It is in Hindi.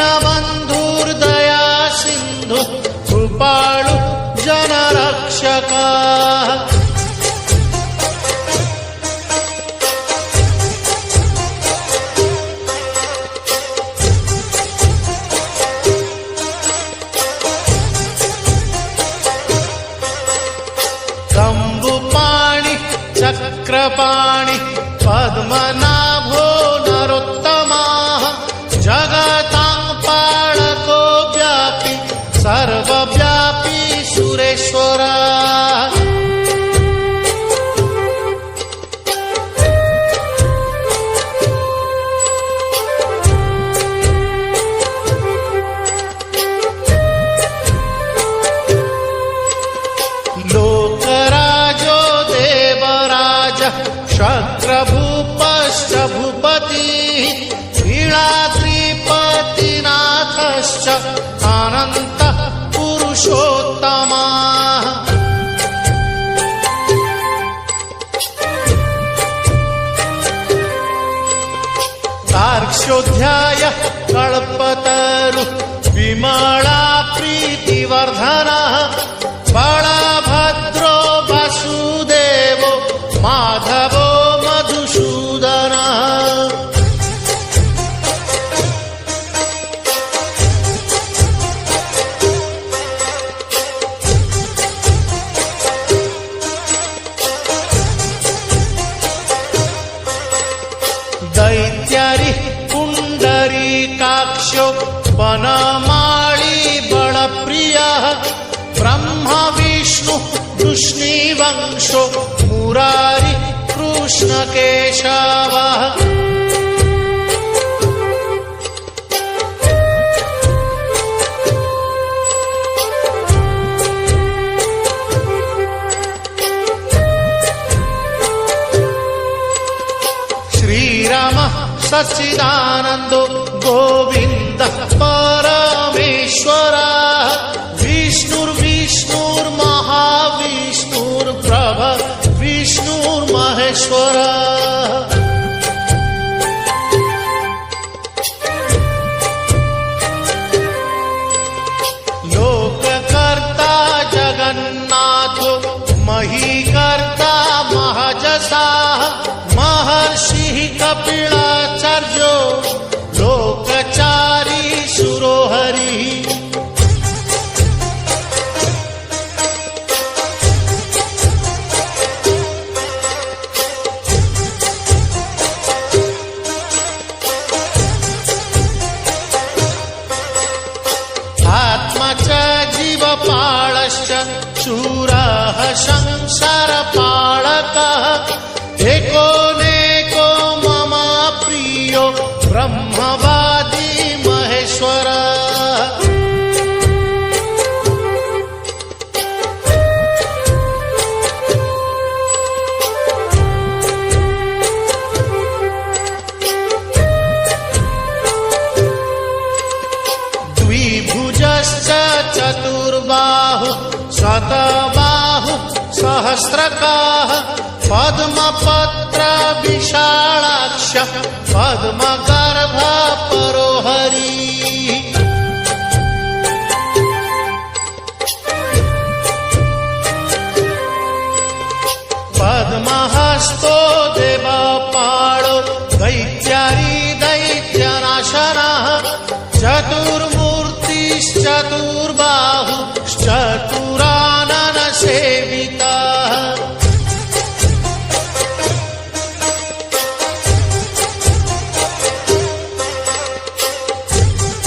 दीनबन्धुर्दया सिन्धु कृपाळु जनरक्षका कंबुपाणि चक्रपाणि पद्मनाभो नरोत्तमः जगतां पालको व्यापी सर्वव्यापी सुरेश्वरा लोकराजो देवराज शक्रभूपश्च भूपतिः लीलाद्रिपतिनाथश्च अनन्तः पुरुषोत्तमः तार्क्ष्योऽध्याय कल्पतरु विमला प्रीतिवर्धनः बलभद्रो वसुदेवो माधवो मधुसूदनः दैत्यारि पुण्डरीकाक्षो वनमाळी बलप्रियः ब्रह्म विष्णु वृष्णिवंशो मुरारी कृष्ण केशवः श्रीरामः सच्चिदानन्दो गोविन्दः परमेश्वरः विष्णुर्महाविष्णुर्प्रभ विष्णुर्महेश्वरः लोककर्ता जगन्नाथो महीकर्ता महजसाः महर्षिः कपिलाचार्यो लोकचारी सुरोहरिः जीवपालश्च शूरः संसारपालकः एको नेको मम प्रियो ब्रह्मवादी महेश्वरः द्विभुजश्च चतुर्बाहु शतबाहु सहस्रकाः पद्मपत्र विशालाक्ष पद्मगर्भ परोहरी